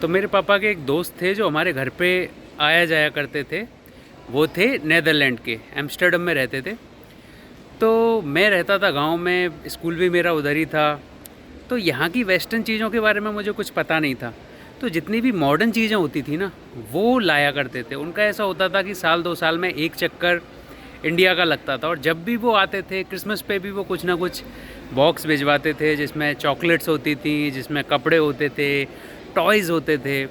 तो मेरे पापा के एक दोस्त थे जो हमारे घर पे आया जाया करते थे। वो थे नेदरलैंड के, एम्स्टर्डम में रहते थे। तो मैं रहता था गांव में, स्कूल भी मेरा उधर ही था। तो यहाँ की वेस्टर्न चीज़ों के बारे में मुझे कुछ पता नहीं था। तो जितनी भी मॉडर्न चीज़ें होती थी ना, वो लाया करते थे। उनका ऐसा होता था कि साल 2 साल में एक चक्कर इंडिया का लगता था, और जब भी वो आते थे क्रिसमस पे भी वो कुछ ना कुछ बॉक्स भिजवाते थे, जिसमें चॉकलेट्स होती थी, जिसमें कपड़े होते थे, टॉयज़ होते थे।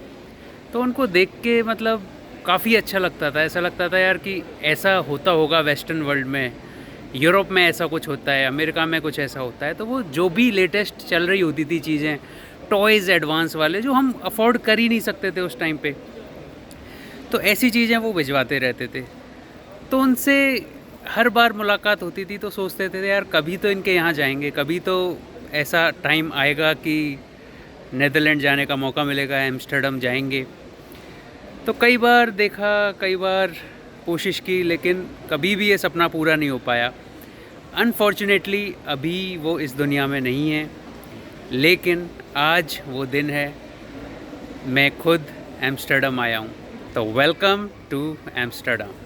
तो उनको देख के मतलब काफ़ी अच्छा लगता था। ऐसा लगता था यार कि ऐसा होता होगा वेस्टर्न वर्ल्ड में, यूरोप में ऐसा कुछ होता है, अमेरिका में कुछ ऐसा होता है। तो वो जो भी लेटेस्ट चल रही होती थी चीज़ें, टॉयज़ एडवांस वाले जो हम अफोर्ड कर ही नहीं सकते थे उस टाइम पे, तो ऐसी चीज़ें वो भिजवाते रहते थे। तो उनसे हर बार मुलाकात होती थी तो सोचते थे यार कभी तो इनके यहाँ जाएंगे, कभी तो ऐसा टाइम आएगा कि नेदरलैंड जाने का मौका मिलेगा, एम्स्टर्डम जाएंगे। तो कई बार देखा, कई बार कोशिश की, लेकिन कभी भी ये सपना पूरा नहीं हो पाया। अनफॉर्चुनेटली अभी वो इस दुनिया में नहीं है, लेकिन आज वो दिन है, मैं खुद एम्स्टर्डम आया हूँ। तो वेलकम टू एम्स्टर्डम।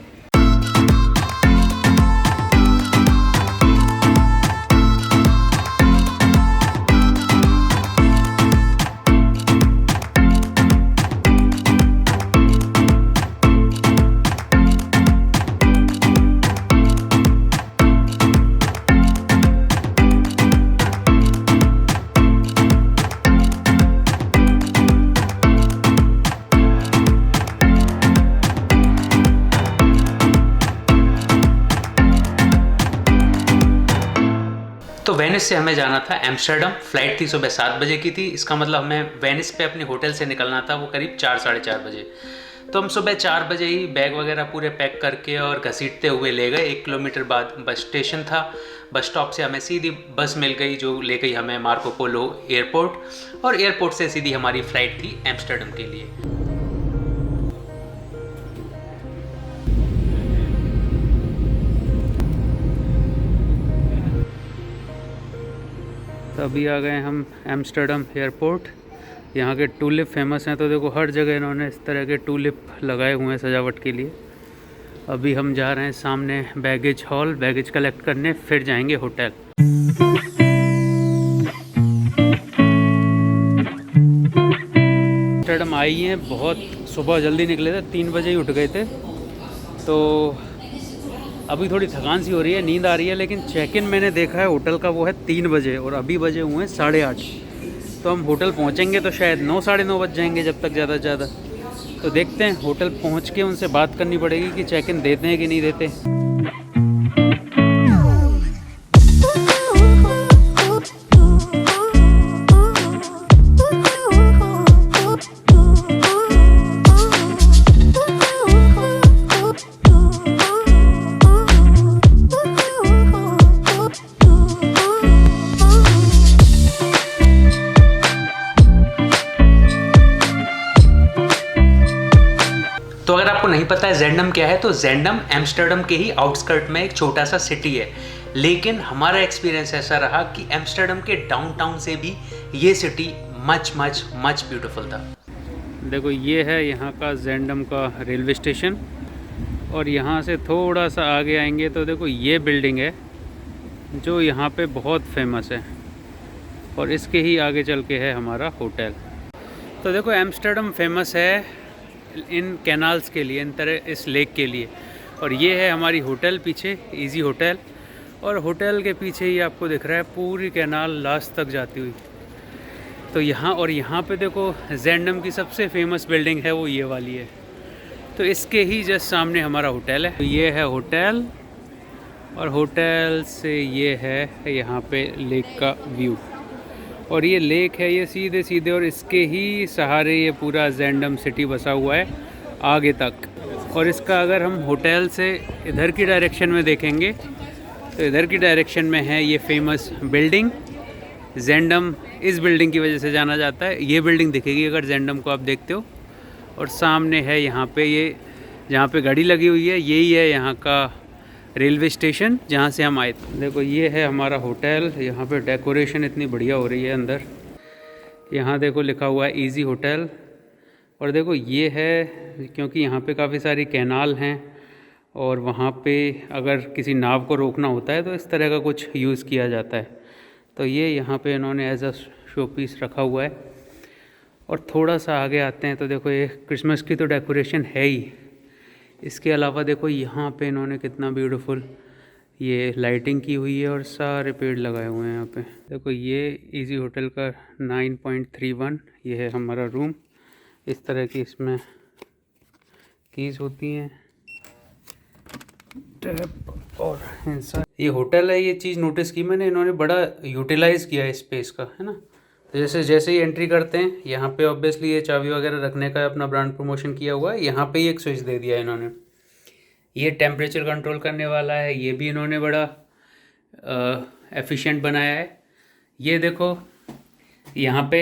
तो वेनिस से हमें जाना था एम्स्टर्डम। फ़्लाइट थी सुबह 7 बजे की थी। इसका मतलब हमें वेनिस पे अपने होटल से निकलना था वो करीब 4 साढ़े 4 बजे। तो हम सुबह 4 बजे ही बैग वगैरह पूरे पैक करके और घसीटते हुए ले गए। 1 किलोमीटर बाद बस स्टेशन था। बस स्टॉप से हमें सीधी बस मिल गई जो ले गई हमें मार्को पोलो एयरपोर्ट, और एयरपोर्ट से सीधी हमारी फ़्लाइट थी एम्स्टर्डम के लिए। तो अभी आ गए हम एम्स्टर्डम एयरपोर्ट। यहाँ के टूलिप फेमस हैं, तो देखो हर जगह इन्होंने इस तरह के टूलिप लगाए हुए हैं सजावट के लिए। अभी हम जा रहे हैं सामने बैगेज हॉल, बैगेज कलेक्ट करने, फिर जाएंगे होटल। एम्स्टर्डम आई हैं बहुत सुबह, जल्दी निकले थे, 3 बजे ही उठ गए थे। तो अभी थोड़ी थकान सी हो रही है, नींद आ रही है, लेकिन चेक इन मैंने देखा है होटल का वो है 3 बजे, और अभी बजे हुए हैं 8:30। तो हम होटल पहुंचेंगे तो शायद 9 साढ़े 9 बज जाएंगे जब तक, ज़्यादा से ज़्यादा। तो देखते हैं, होटल पहुंच के उनसे बात करनी पड़ेगी कि चेक इन देते हैं कि नहीं देते। तो अगर आपको नहीं पता है ज़ेंडम क्या है, तो ज़ेंडम एम्स्टर्डम के ही आउटस्कर्ट में एक छोटा सा सिटी है। लेकिन हमारा एक्सपीरियंस ऐसा रहा कि एम्स्टर्डम के डाउनटाउन से भी ये city much much much beautiful था। देखो ये है यहाँ का ज़ेंडम का रेलवे स्टेशन, और यहाँ से थोड़ा सा आगे आएंगे तो देखो ये बिल्डिंग है जो यहाँ पे बहुत फेमस है, और इसके ही आगे चल के है हमारा होटल। तो देखो एम्स्टर्डम फेमस है इन कैनाल्स के लिए, इन तरह इस लेक के लिए। और ये है हमारी होटल पीछे, इजी होटल, और होटल के पीछे ही आपको दिख रहा है पूरी कैनाल लास्ट तक जाती हुई। तो यहाँ पे देखो ज़ेंडम की सबसे फेमस बिल्डिंग है वो ये वाली है। तो इसके ही जस्ट सामने हमारा होटल है। तो ये है होटल, और होटल से ये है यहाँ पे लेक का व्यू। और ये लेक है ये सीधे सीधे, और इसके ही सहारे ये पूरा ज़ेंडम सिटी बसा हुआ है आगे तक। और इसका अगर हम होटल से इधर की डायरेक्शन में देखेंगे तो इधर की डायरेक्शन में है ये फेमस बिल्डिंग। ज़ेंडम इस बिल्डिंग की वजह से जाना जाता है। ये बिल्डिंग दिखेगी अगर ज़ेंडम को आप देखते हो। और सामने है यहाँ पे ये जहाँ पे गाड़ी लगी हुई है, यही है यहाँ का रेलवे स्टेशन जहाँ से हम आए थे। देखो ये है हमारा होटल। यहाँ पे डेकोरेशन इतनी बढ़िया हो रही है अंदर। यहाँ देखो लिखा हुआ है इजी होटल, और देखो ये है, क्योंकि यहाँ पे काफ़ी सारी कैनाल हैं और वहाँ पे अगर किसी नाव को रोकना होता है तो इस तरह का कुछ यूज़ किया जाता है। तो ये यहाँ पे इन्होंने एज अ शो पीस रखा हुआ है। और थोड़ा सा आगे आते हैं तो देखो ये क्रिसमस की तो डेकोरेशन है ही, इसके अलावा देखो यहाँ पे इन्होंने कितना ब्यूटीफुल ये लाइटिंग की हुई है और सारे पेड़ लगाए हुए हैं यहाँ पे। देखो ये इजी होटल का 9.31, ये है हमारा रूम। इस तरह की इसमें कीज़ होती हैं, टैप और इंसान। ये होटल है, ये चीज़ नोटिस की मैंने, इन्होंने बड़ा यूटिलाइज़ किया है स्पेस का, है ना। तो जैसे ही एंट्री करते हैं यहाँ पे ऑब्वियसली ये चाबी वगैरह रखने का अपना ब्रांड प्रमोशन किया हुआ है। यहाँ पे एक स्विच दे दिया है इन्होंने, ये टेम्परेचर कंट्रोल करने वाला है, ये भी इन्होंने बड़ा एफिशिएंट बनाया है। ये देखो यहाँ पे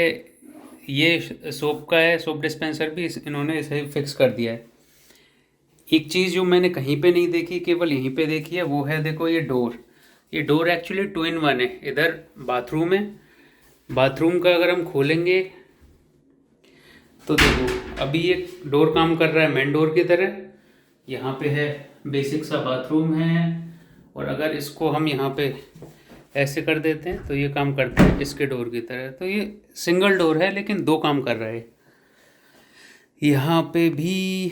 ये सोप का है, सोप डिस्पेंसर भी इन्होंने इसे फिक्स कर दिया है। एक चीज़ जो मैंने कहीं पे नहीं देखी, केवल यहीं पे देखी है, वो है देखो ये डोर एक्चुअली 2 in 1 है। इधर बाथरूम है, बाथरूम का अगर हम खोलेंगे तो देखो अभी ये डोर काम कर रहा है मेन डोर की तरह। यहाँ पे है बेसिक सा बाथरूम है, और अगर इसको हम यहाँ पे ऐसे कर देते हैं तो ये काम करता है इसके डोर की तरह। तो ये सिंगल डोर है लेकिन 2 काम कर रहा है। यहाँ पे भी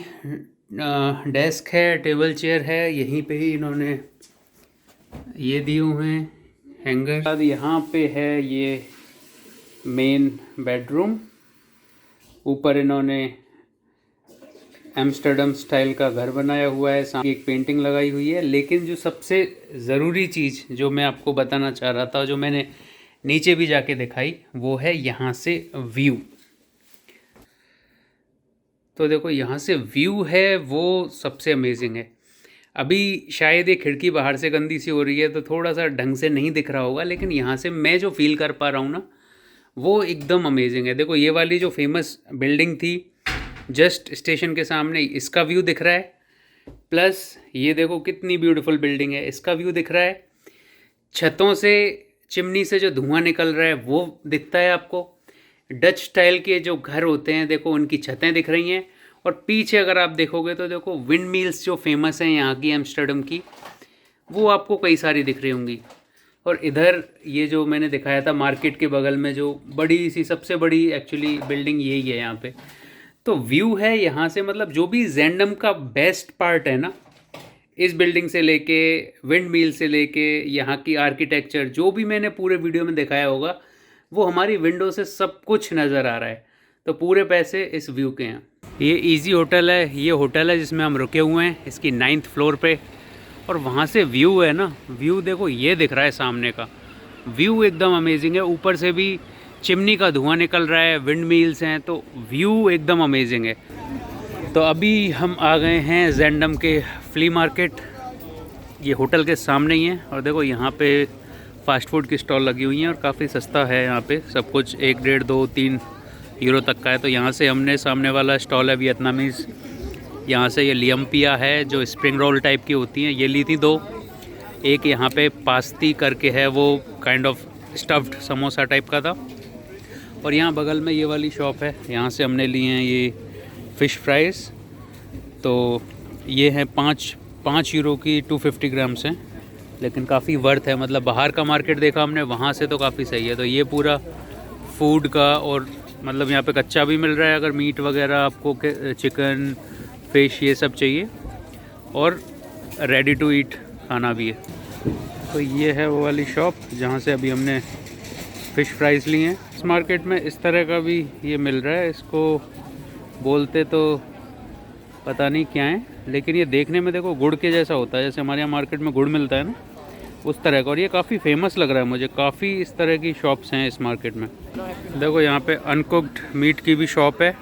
डेस्क है, टेबल चेयर है, यहीं पे ही इन्होंने ये दिए हुए हैं हैंगर। यहाँ पे है ये मेन बेडरूम, ऊपर इन्होंने एम्स्टर्डम स्टाइल का घर बनाया हुआ है, सामने एक पेंटिंग लगाई हुई है। लेकिन जो सबसे ज़रूरी चीज़ जो मैं आपको बताना चाह रहा था, जो मैंने नीचे भी जाके दिखाई, वो है यहाँ से व्यू। तो देखो यहाँ से व्यू है वो सबसे अमेजिंग है। अभी शायद ये खिड़की बाहर से गंदी सी हो रही है तो थोड़ा सा ढंग से नहीं दिख रहा होगा, लेकिन यहाँ से मैं जो फील कर पा रहा हूँ ना, वो एकदम अमेजिंग है। देखो ये वाली जो फेमस बिल्डिंग थी जस्ट स्टेशन के सामने, इसका व्यू दिख रहा है, प्लस ये देखो कितनी ब्यूटीफुल बिल्डिंग है, इसका व्यू दिख रहा है। छतों से, चिमनी से जो धुआं निकल रहा है वो दिखता है आपको। डच स्टाइल के जो घर होते हैं देखो उनकी छतें दिख रही हैं। और पीछे अगर आप देखोगे तो देखो विंड मिल्स जो फेमस हैं यहाँ की एम्स्टर्डम की, वो आपको कई सारी दिख रही होंगी। और इधर ये जो मैंने दिखाया था मार्केट के बगल में जो बड़ी सी सबसे बड़ी एक्चुअली बिल्डिंग यही है यहाँ पे। तो व्यू है यहाँ से, मतलब जो भी ज़ेंडम का बेस्ट पार्ट है ना, इस बिल्डिंग से लेके विंड मिल से लेके यहाँ की आर्किटेक्चर, जो भी मैंने पूरे वीडियो में दिखाया होगा वो हमारी विंडो से सब कुछ नज़र आ रहा है। तो पूरे पैसे इस व्यू के हैं। ये इजी होटल है, ये होटल है जिसमें हम रुके हुए हैं, इसकी 9th फ्लोर पे। और वहाँ से व्यू है ना, व्यू देखो ये दिख रहा है सामने का व्यू, एकदम अमेजिंग है। ऊपर से भी चिमनी का धुआं निकल रहा है, विंड मिल्स हैं, तो व्यू एकदम अमेजिंग है। तो अभी हम आ गए हैं ज़ेंडम के फ्ली मार्केट, ये होटल के सामने ही है। और देखो यहाँ पे फ़ास्ट फूड की स्टॉल लगी हुई हैं और काफ़ी सस्ता है यहाँ पे सब कुछ, 1, 1.5, 2, 3 यूरो तक का है। तो यहाँ से हमने, सामने वाला स्टॉल है वियतनामीज़, यहाँ से ये लियम्पिया है जो स्प्रिंग रोल टाइप की होती हैं, ये ली थी 2। एक यहाँ पे पास्ती करके है, वो kind of stuffed samosa type का था। और यहाँ बगल में ये वाली शॉप है, यहाँ से हमने लिए हैं ये फ़िश फ्राइज़। तो ये हैं 5 यूरो की 250 ग्राम्स हैं, लेकिन काफ़ी वर्थ है। मतलब बाहर का मार्केट देखा हमने, वहाँ से तो काफ़ी सही है। तो ये पूरा फूड का, और मतलब यहाँ पे कच्चा भी मिल रहा है अगर मीट वगैरह आपको, चिकन फिश ये सब चाहिए, और रेडी टू ईट खाना भी है। तो ये है वो वाली शॉप जहाँ से अभी हमने फ़िश फ्राइज़ लिए हैं। इस मार्केट में इस तरह का भी ये मिल रहा है, इसको बोलते तो पता नहीं क्या है, लेकिन ये देखने में देखो गुड़ के जैसा होता है, जैसे हमारे यहाँ मार्केट में गुड़ मिलता है ना, उस तरह का। और ये काफ़ी फेमस लग रहा है मुझे, काफ़ी इस तरह की शॉप्स हैं इस मार्केट में। देखो यहाँ पे अनकुक्ड मीट की भी शॉप है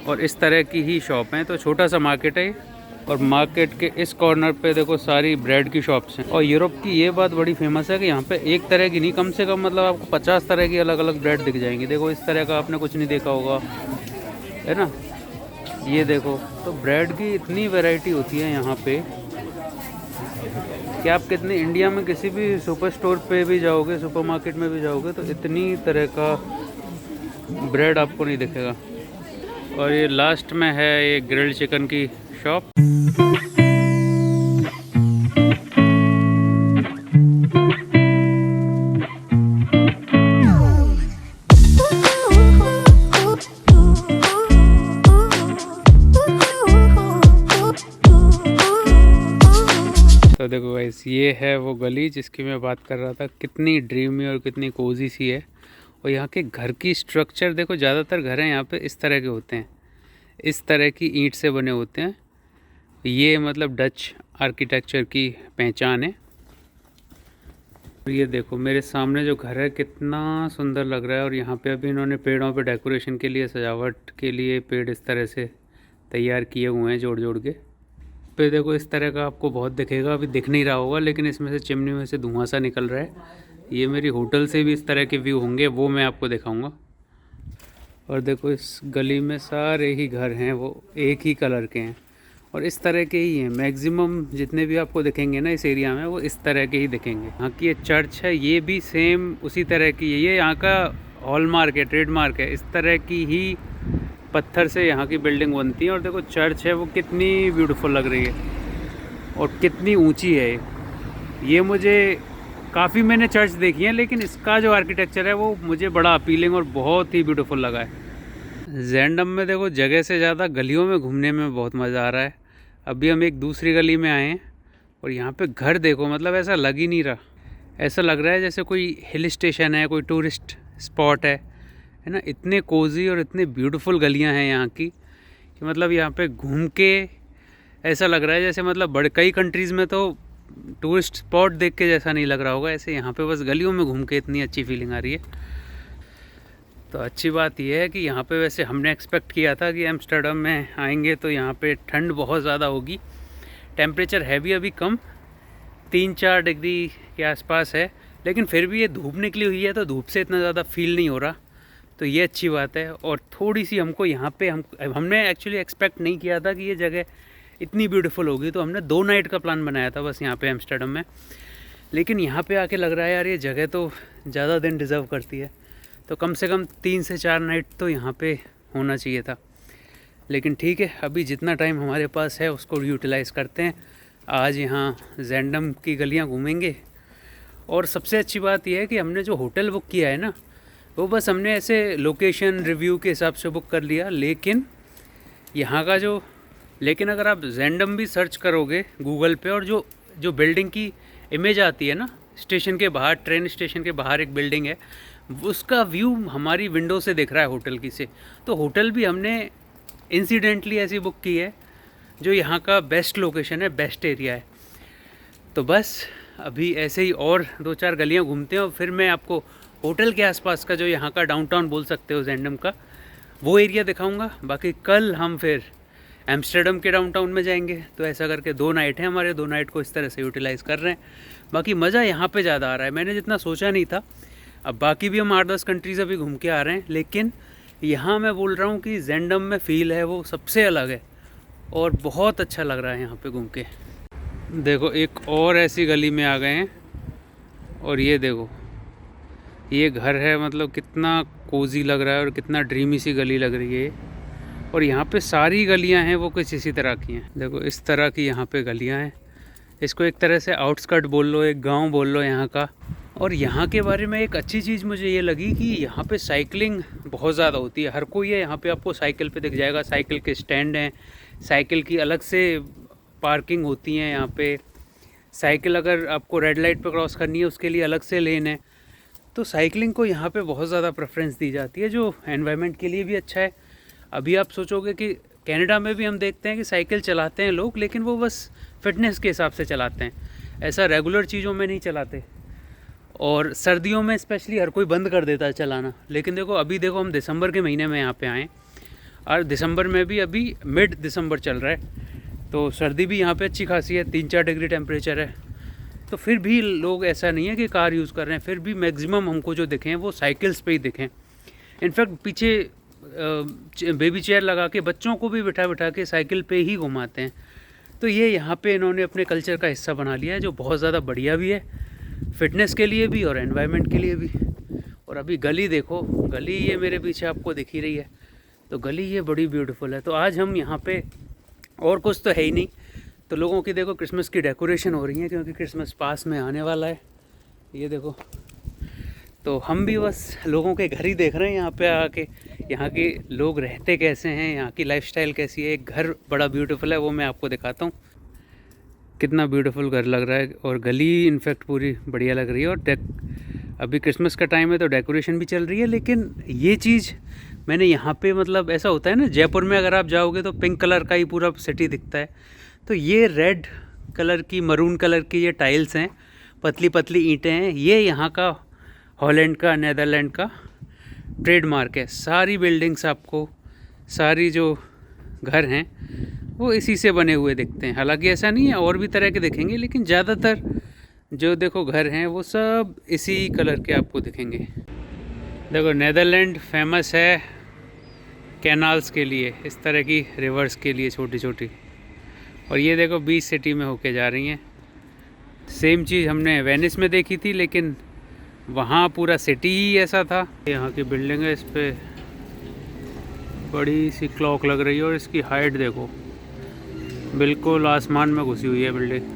और इस तरह की ही शॉप है। तो छोटा सा मार्केट है। और मार्केट के इस कॉर्नर पे देखो सारी ब्रेड की शॉप्स हैं। और यूरोप की ये बात बड़ी फेमस है कि यहाँ पे एक तरह की नहीं, कम से कम मतलब आपको 50 तरह की अलग अलग ब्रेड दिख जाएंगी। देखो इस तरह का आपने कुछ नहीं देखा होगा, है ना। ये देखो, तो ब्रेड की इतनी वैरायटी होती है यहाँ पे कि आप कितने, इंडिया में किसी भी सुपर स्टोर पे भी जाओगे, सुपरमार्केट में भी जाओगे, तो इतनी तरह का ब्रेड आपको नहीं दिखेगा। और ये लास्ट में है ये ग्रिल्ड चिकन की शॉप। तो देखो गाइस, ये है वो गली जिसकी मैं बात कर रहा था, कितनी ड्रीमी और कितनी कोजी सी है। और यहाँ के घर की स्ट्रक्चर देखो, ज़्यादातर घर हैं यहाँ पे इस तरह के होते हैं, इस तरह की ईंट से बने होते हैं। ये मतलब डच आर्किटेक्चर की पहचान है। ये देखो मेरे सामने जो घर है कितना सुंदर लग रहा है। और यहाँ पे अभी इन्होंने पेड़ों पे डेकोरेशन के लिए, सजावट के लिए पेड़ इस तरह से तैयार किए हुए हैं जोड़ जोड़ के। पे देखो इस तरह का आपको बहुत दिखेगा, अभी दिख नहीं रहा होगा, लेकिन इसमें से चिमनी में से धुआं सा निकल रहा है। ये मेरी होटल से भी इस तरह के व्यू होंगे, वो मैं आपको दिखाऊंगा। और देखो इस गली में सारे ही घर हैं वो एक ही कलर के हैं और इस तरह के ही हैं। मैक्सिमम जितने भी आपको दिखेंगे ना इस एरिया में, वो इस तरह के ही दिखेंगे। यहाँ की ये चर्च है, ये भी सेम उसी तरह की है। ये यहाँ का हॉलमार्क है, ट्रेडमार्क है। इस तरह की ही पत्थर से यहाँ की बिल्डिंग बनती है। और देखो चर्च है वो कितनी ब्यूटीफुल लग रही है और कितनी ऊंची है। ये मुझे काफ़ी, मैंने चर्च देखी है, लेकिन इसका जो आर्किटेक्चर है वो मुझे बड़ा अपीलिंग और बहुत ही ब्यूटीफुल लगा है। ज़ेंडम में देखो जगह से ज़्यादा गलियों में घूमने में बहुत मज़ा आ रहा है। अभी हम एक दूसरी गली में आए हैं और यहाँ पे घर देखो, मतलब ऐसा लग ही नहीं रहा। ऐसा लग रहा है जैसे कोई हिल स्टेशन है, कोई टूरिस्ट स्पॉट है ना। इतने कोजी और इतने ब्यूटीफुल गलियाँ हैं यहाँ की कि मतलब यहाँ पे घूम के ऐसा लग रहा है जैसे, मतलब बड़े कई कंट्रीज़ में तो टूरिस्ट स्पॉट देख के जैसा नहीं लग रहा होगा, ऐसे यहाँ पे बस गलियों में घूम के इतनी अच्छी फीलिंग आ रही है। तो अच्छी बात यह है कि यहाँ पे वैसे हमने एक्सपेक्ट किया था कि एम्स्टर्डम में आएंगे तो यहाँ पे ठंड बहुत ज़्यादा होगी। टेम्परेचर है भी अभी कम, 3-4 डिग्री के आसपास है, लेकिन फिर भी ये धूप निकली हुई है तो धूप से इतना ज़्यादा फील नहीं हो रहा, तो ये अच्छी बात है। और थोड़ी सी हमको यहाँ पे हमने एक्चुअली एक्सपेक्ट नहीं किया था कि ये जगह इतनी ब्यूटीफुल होगी, तो हमने 2 नाइट का प्लान बनाया था बस यहाँ पे एम्स्टर्डम में। लेकिन यहाँ पे आके लग रहा है यार ये जगह तो ज़्यादा दिन डिज़र्व करती है, तो कम से कम 3 से 4 नाइट तो यहाँ पे होना चाहिए था। लेकिन ठीक है, अभी जितना टाइम हमारे पास है उसको यूटिलाइज़ करते हैं। आज यहाँ ज़ेंडम की गलियाँ घूमेंगे। और सबसे अच्छी बात यह है कि हमने जो होटल बुक किया है ना, वो बस हमने ऐसे लोकेशन रिव्यू के हिसाब से बुक कर लिया। लेकिन यहाँ का लेकिन अगर आप ज़ेंडम भी सर्च करोगे गूगल पे, और जो बिल्डिंग की इमेज आती है ना स्टेशन के बाहर, ट्रेन स्टेशन के बाहर एक बिल्डिंग है, उसका व्यू हमारी विंडो से दिख रहा है होटल की से। तो होटल भी हमने इंसिडेंटली ऐसी बुक की है जो यहाँ का बेस्ट लोकेशन है, बेस्ट एरिया है। तो बस अभी ऐसे ही और 2-4 गलियाँ घूमते हैं और फिर मैं आपको होटल के आसपास का जो यहाँ का डाउनटाउन बोल सकते हो ज़ेंडम का, वो एरिया दिखाऊंगा। बाकी कल हम फिर एम्स्टर्डम के डाउनटाउन में जाएंगे। तो ऐसा करके 2 नाइट हैं हमारे, 2 नाइट को इस तरह से यूटिलाइज़ कर रहे हैं। बाकी मज़ा यहाँ पे ज़्यादा आ रहा है, मैंने जितना सोचा नहीं था। अब बाकी भी हम 8-10 कंट्रीज़ अभी घूम के आ रहे हैं, लेकिन यहाँ मैं बोल रहा हूँ कि ज़ेंडम में फ़ील है वो सबसे अलग है और बहुत अच्छा लग रहा है यहाँ पे घूम के। देखो एक और ऐसी गली में आ गए हैं और ये देखो ये घर है, मतलब कितना कोजी लग रहा है और कितना ड्रीमी सी गली लग रही है। और यहाँ पे सारी गलियाँ हैं वो कुछ इसी तरह की हैं। देखो इस तरह की यहाँ पे गलियाँ हैं। इसको एक तरह से आउटस्कर्ट बोल लो, एक गांव बोल लो यहाँ का। और यहाँ के बारे में एक अच्छी चीज़ मुझे ये लगी कि यहाँ पे साइकिलिंग बहुत ज़्यादा होती है। हर कोई है यहाँ पे, आपको साइकिल पे दिख जाएगा। साइकिल के स्टैंड हैं, साइकिल की अलग से पार्किंग होती है यहाँ पे। साइकिल अगर आपको रेड लाइट पे क्रॉस करनी है उसके लिए अलग से लेन है। तो साइकिलिंग को यहाँ पे बहुत ज़्यादा प्रेफरेंस दी जाती है, जो एनवायरनमेंट के लिए भी अच्छा है। अभी आप सोचोगे कि कनाडा में भी हम देखते हैं कि साइकिल चलाते हैं लोग, लेकिन वो बस फिटनेस के हिसाब से चलाते हैं, ऐसा रेगुलर चीज़ों में नहीं चलाते। और सर्दियों में स्पेशली हर कोई बंद कर देता है चलाना। लेकिन देखो अभी देखो हम दिसंबर के महीने में यहाँ पे आए और दिसंबर में भी अभी मिड दिसंबर चल रहा है, तो सर्दी भी यहाँ पे अच्छी खासी है, 3-4 डिग्री टेम्परेचर है। तो फिर भी लोग ऐसा नहीं है कि कार यूज़ कर रहे हैं, फिर भी मैक्सिमम हमको जो दिखे हैं वो साइकिल्स पे ही दिखें। इनफैक्ट पीछे बेबी चेयर लगा के बच्चों को भी बिठा बिठा के साइकिल पे ही घुमाते हैं। तो ये यहाँ पे इन्होंने अपने कल्चर का हिस्सा बना लिया है, जो बहुत ज़्यादा बढ़िया भी है, फिटनेस के लिए भी और एनवायरनमेंट के लिए भी। और अभी गली देखो, गली ये मेरे पीछे आपको दिख ही रही है, तो गली ये बड़ी ब्यूटीफुल है। तो आज हम यहाँ पे, और कुछ तो है ही नहीं, तो लोगों की देखो क्रिसमस की डेकोरेशन हो रही है क्योंकि क्रिसमस पास में आने वाला है। ये देखो, तो हम भी बस लोगों के घर ही देख रहे हैं यहाँ पे आके, यहाँ के लोग रहते कैसे हैं, यहाँ की लाइफस्टाइल कैसी है। एक घर बड़ा ब्यूटीफुल है, वो मैं आपको दिखाता हूँ। कितना ब्यूटीफुल घर लग रहा है, और गली इनफैक्ट पूरी बढ़िया लग रही है। और अभी क्रिसमस का टाइम है तो डेकोरेशन भी चल रही है। लेकिन ये चीज़ मैंने यहाँ पे, मतलब ऐसा होता है ना, जयपुर में अगर आप जाओगे तो पिंक कलर का ही पूरा सिटी दिखता है, तो ये रेड कलर की, मरून कलर की ये टाइल्स हैं, पतली पतली ईंटें हैं। ये यहाँ का हॉलैंड का, नेदरलैंड का ट्रेडमार्क है। सारी बिल्डिंग्स आपको, सारी जो घर हैं वो इसी से बने हुए दिखते हैं। हालांकि ऐसा नहीं है, और भी तरह के दिखेंगे, लेकिन ज़्यादातर जो देखो घर हैं वो सब इसी कलर के आपको दिखेंगे। देखो, नेदरलैंड फेमस है कैनाल्स के लिए, इस तरह की रिवर्स के लिए छोटी छोटी। और ये देखो बीच सिटी में होके जा रही हैं। सेम चीज़ हमने वेनिस में देखी थी, लेकिन वहाँ पूरा सिटी ही ऐसा था। यहाँ की बिल्डिंग है, इस पर बड़ी सी क्लॉक लग रही है, और इसकी हाइट देखो, बिल्कुल आसमान में घुसी हुई है बिल्डिंग।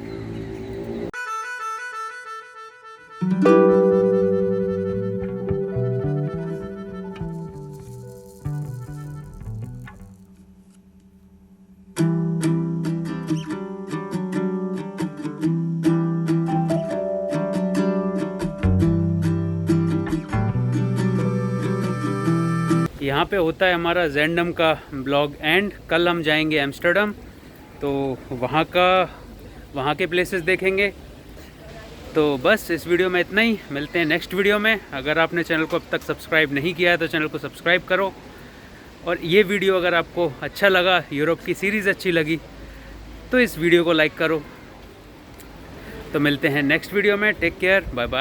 यहाँ पे होता है हमारा ज़ेंडम का ब्लॉग एंड। कल हम जाएंगे एम्स्टर्डम, तो वहाँ के प्लेसेस देखेंगे। तो बस इस वीडियो में इतना ही, मिलते हैं नेक्स्ट वीडियो में। अगर आपने चैनल को अब तक सब्सक्राइब नहीं किया है तो चैनल को सब्सक्राइब करो। और ये वीडियो अगर आपको अच्छा लगा, यूरोप की सीरीज़ अच्छी लगी, तो इस वीडियो को लाइक करो। तो मिलते हैं नेक्स्ट वीडियो में। Take care, bye bye.